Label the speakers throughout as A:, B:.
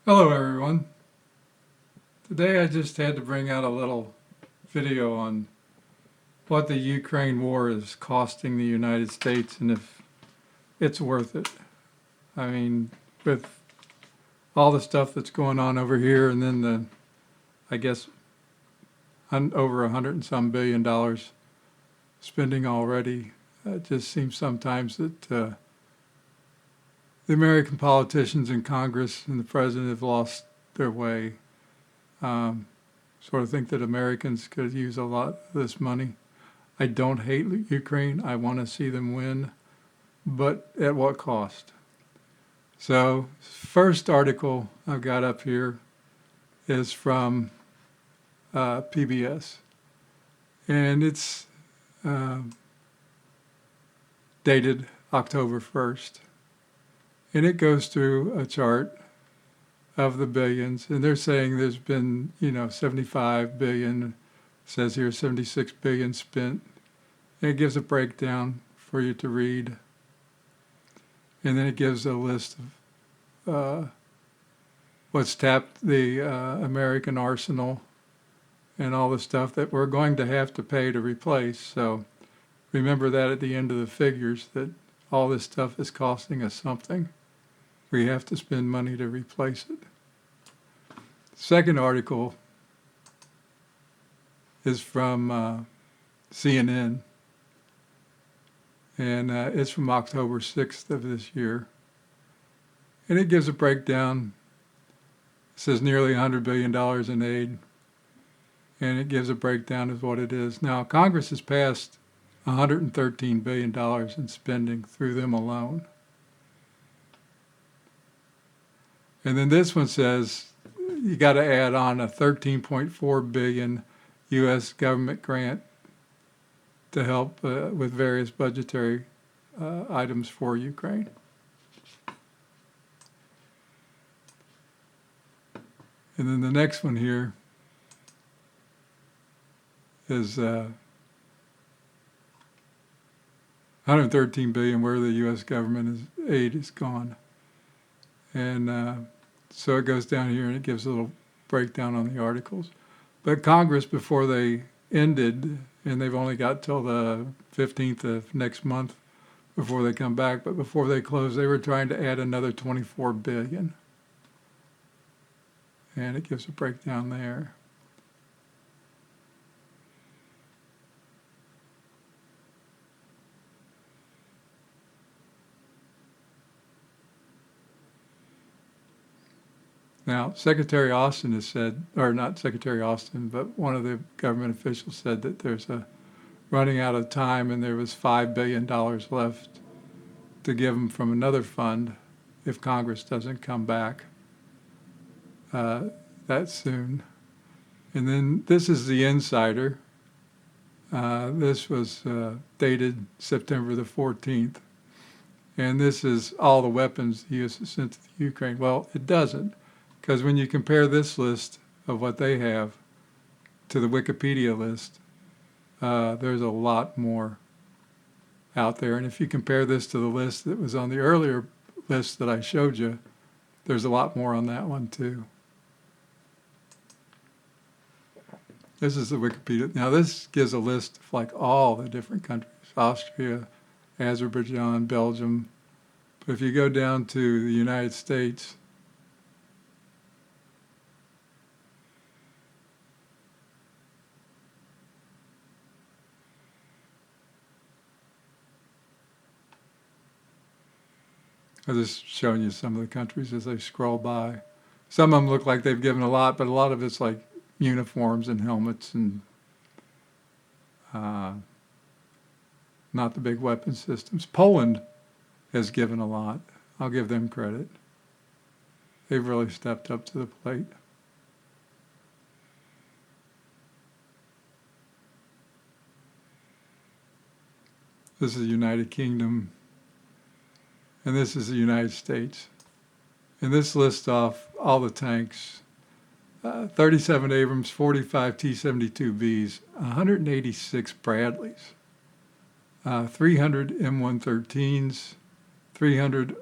A: Hello everyone. Today I just had to bring out a little video on what the Ukraine war is costing the United States and if it's worth it. I mean, with all the stuff that's going on over here and then I guess, over $100 and some billion spending already, it just seems sometimes that the American politicians in Congress and the president have lost their way. Sort of think that Americans could use a lot of this money. I don't hate Ukraine. I want to see them win, but at what cost? So, first article I've got up here is from PBS, and it's uh, dated October 1st, and it goes through a chart of the billions, and they're saying there's been, 75 billion, says here 76 billion spent. And it gives a breakdown for you to read. And then it gives a list of what's tapped the American arsenal and all the stuff that we're going to have to pay to replace. So remember that at the end of the figures, that all this stuff is costing us something. We have to spend money to replace it. Second article is from CNN, and it's from October 6th of this year. And it gives a breakdown. It says nearly $100 billion in aid, and it gives a breakdown of what it is. Now, Congress has passed $113 billion in spending through them alone. And then this one says you got to add on a $13.4 billion U.S. government grant to help with various budgetary items for Ukraine. And then the next one here is $113 billion where the U.S. government aid is gone. And so it goes down here and it gives a little breakdown on the articles. But Congress, before they ended, and they've only got till the 15th of next month before they come back, but before they close, they were trying to add another $24 billion. And it gives a breakdown there. Now, Secretary Austin has said, or not Secretary Austin, but one of the government officials said that there's a running out of time and there was $5 billion left to give them from another fund if Congress doesn't come back that soon. And then this is the Insider. This was dated September the 14th. And this is all the weapons the U.S. has sent to the Ukraine. Well, it doesn't. Because when you compare this list of what they have to the Wikipedia list, there's a lot more out there. And if you compare this to the list that was on the earlier list that I showed you, there's a lot more on that one too. This is the Wikipedia. Now this gives a list of like all the different countries: Austria, Azerbaijan, Belgium. But if you go down to the United States, I'm just showing you some of the countries as I scroll by. Some of them look like they've given a lot, but a lot of it's like uniforms and helmets and not the big weapon systems. Poland has given a lot. I'll give them credit. They've really stepped up to the plate. This is the United Kingdom. And this is the United States. And this lists off all the tanks: 37 Abrams, 45 T-72Bs, 186 Bradleys, 300 M113s, 300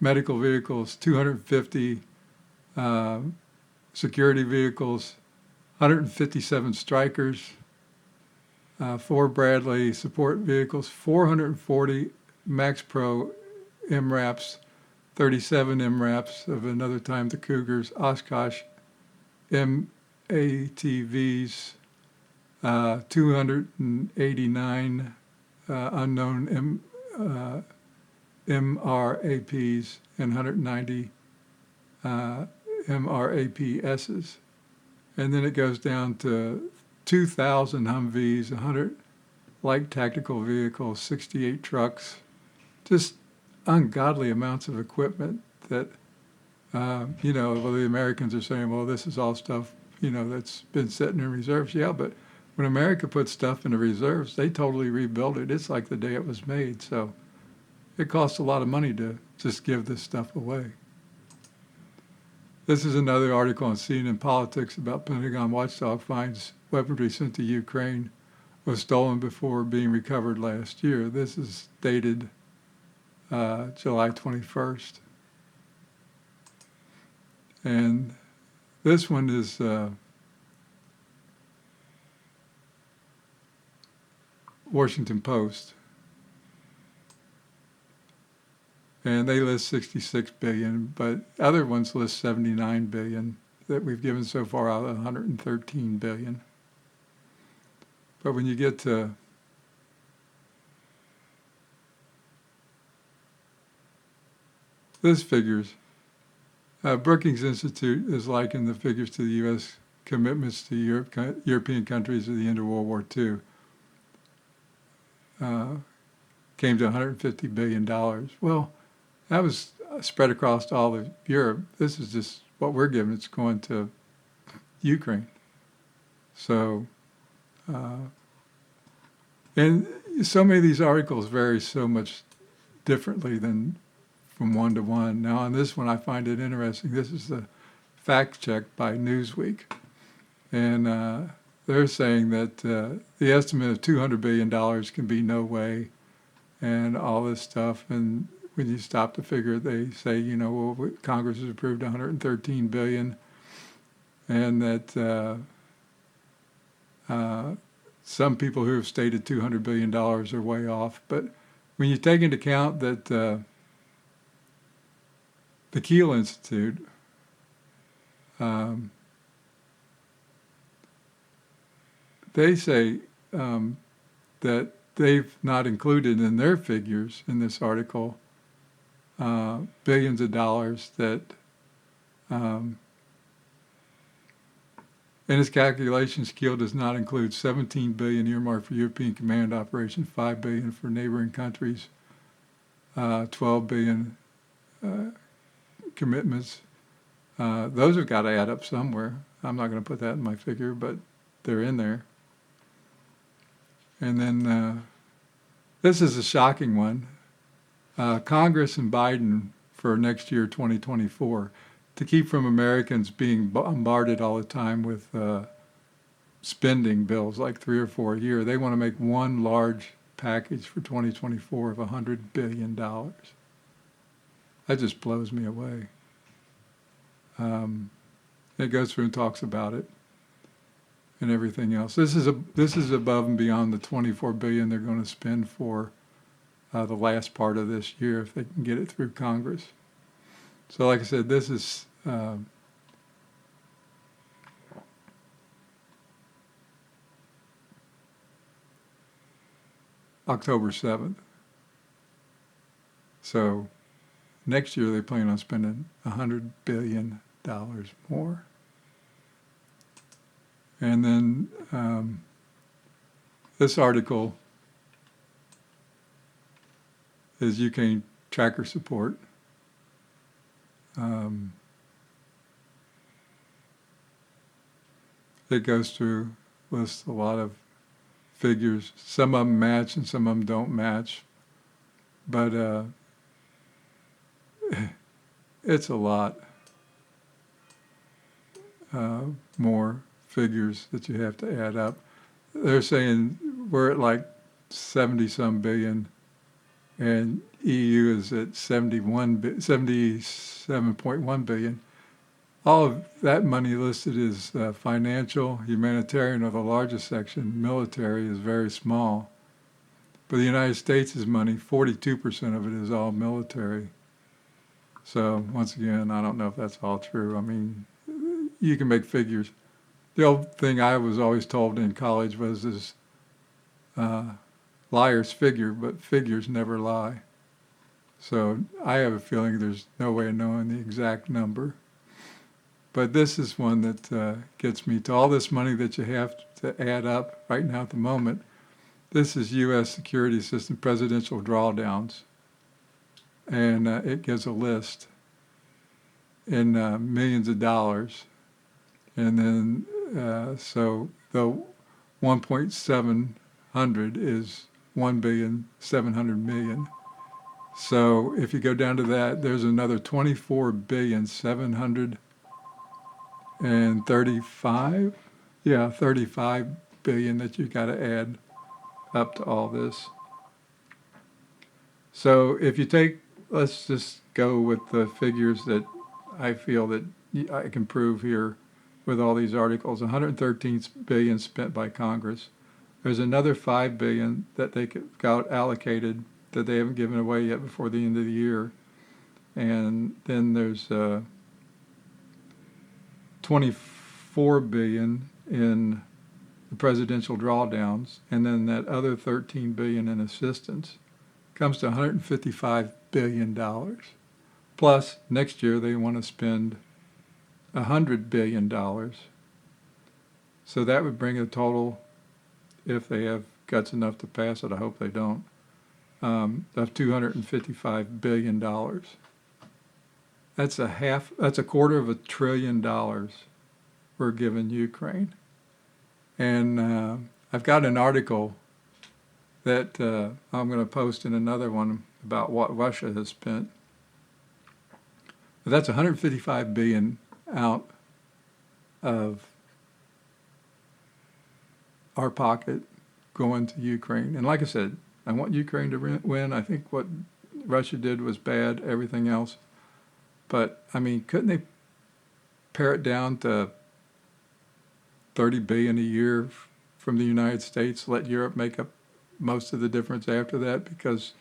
A: medical vehicles, 250 security vehicles, 157 Strikers, 4 Bradley support vehicles, 440 Max Pro MRAPs, 37 MRAPs of another time the Cougars, Oshkosh MATVs, 289 unknown MRAPs, and 190 MRAPSs. And then it goes down to 2,000 Humvees, 100 light tactical vehicles, 68 trucks, just ungodly amounts of equipment that, well, the Americans are saying, well, this is all stuff, that's been sitting in reserves. Yeah, but when America puts stuff in the reserves, they totally rebuild it. It's like the day it was made. So it costs a lot of money to just give this stuff away. This is another article on CNN Politics about Pentagon Watchdog finds weaponry sent to Ukraine was stolen before being recovered last year. This is dated July 21st. And this one is Washington Post. And they list 66 billion, but other ones list 79 billion that we've given so far out of 113 billion. But when you get to this figures, Brookings Institute is likened the figures to the U.S. commitments to European countries at the end of World War II. Came to $150 billion. Well, that was spread across all of Europe. This is just what we're giving. It's going to Ukraine. So, and so many of these articles vary so much differently than from one to one. Now, on this one, I find it interesting. This is a fact check by Newsweek. And they're saying that the estimate of $200 billion can be no way and all this stuff. And when you stop to figure, they say, well, Congress has approved $113 billion, and that some people who have stated $200 billion are way off. But when you take into account that the Kiel Institute they say that they've not included in their figures in this article billions of dollars that in its calculations, Kiel does not include $17 billion earmarked for European command operations, $5 billion for neighboring countries, $12 billion commitments. Those have got to add up somewhere. I'm not going to put that in my figure, but they're in there. And then this is a shocking one. Congress and Biden for next year, 2024, to keep from Americans being bombarded all the time with spending bills, like 3 or 4 a year. They want to make one large package for 2024 of $100 billion. That just blows me away. It goes through and talks about it and everything else. This is above and beyond the $24 billion they're going to spend for the last part of this year if they can get it through Congress. So like I said, this is October 7th. So next year they plan on spending $100 billion more. And then this article is UK tracker support. It goes through, lists a lot of figures. Some of them match and some of them don't match. But it's a lot more figures that you have to add up. They're saying we're at like 70-some billion, and EU is at 77.1 billion. all of that money listed is financial, humanitarian, or the largest section. Military is very small. But the United States' money, 42% of it is all military. So once again, I don't know if that's all true. I mean, you can make figures. The old thing I was always told in college was this liar's figure, but figures never lie. So I have a feeling there's no way of knowing the exact number. But this is one that gets me to all this money that you have to add up right now at the moment. This is U.S. security system presidential drawdowns. And it gives a list in millions of dollars. And then, so the 1.700 is 1,700,000,000. So if you go down to that, there's another 24,735. Yeah, 35 billion that you got to add up to all this. So if you take, let's just go with the figures that I feel that I can prove here with all these articles. 113 billion spent by Congress. There's another 5 billion that they got allocated that they haven't given away yet before the end of the year. And then there's 24 billion in the presidential drawdowns, and then that other 13 billion in assistance comes to $155 billion. Plus, next year they want to spend $100 billion. So that would bring a total, if they have guts enough to pass it, I hope they don't, of $255 billion. That's a $250 billion we're giving Ukraine. And I've got an article that I'm going to post in another one about what Russia has spent. But that's 155 billion out of our pocket going to Ukraine. And like I said, I want Ukraine to win. I think what Russia did was bad, everything else. But, I mean, couldn't they pare it down to 30 billion a year from the United States, let Europe make up most of the difference after that? Because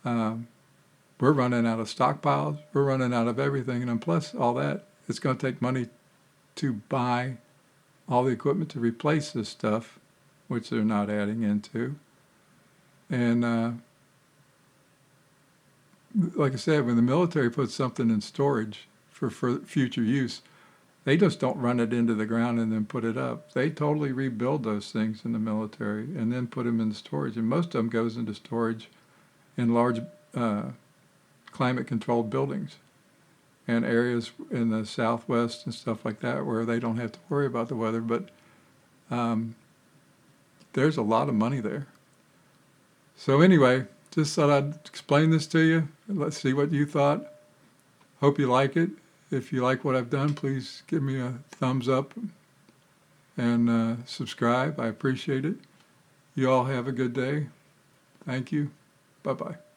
A: we're running out of stockpiles, we're running out of everything, and plus all that, it's going to take money to buy all the equipment to replace this stuff, which they're not adding into. And like I said, when the military puts something in storage for future use, they just don't run it into the ground and then put it up. They totally rebuild those things in the military and then put them in storage. And most of them goes into storage in large climate-controlled buildings and areas in the Southwest and stuff like that where they don't have to worry about the weather. But there's a lot of money there. So anyway, just thought I'd explain this to you. Let's see what you thought. Hope you like it. If you like what I've done, please give me a thumbs up and subscribe. I appreciate it. You all have a good day. Thank you. Bye-bye.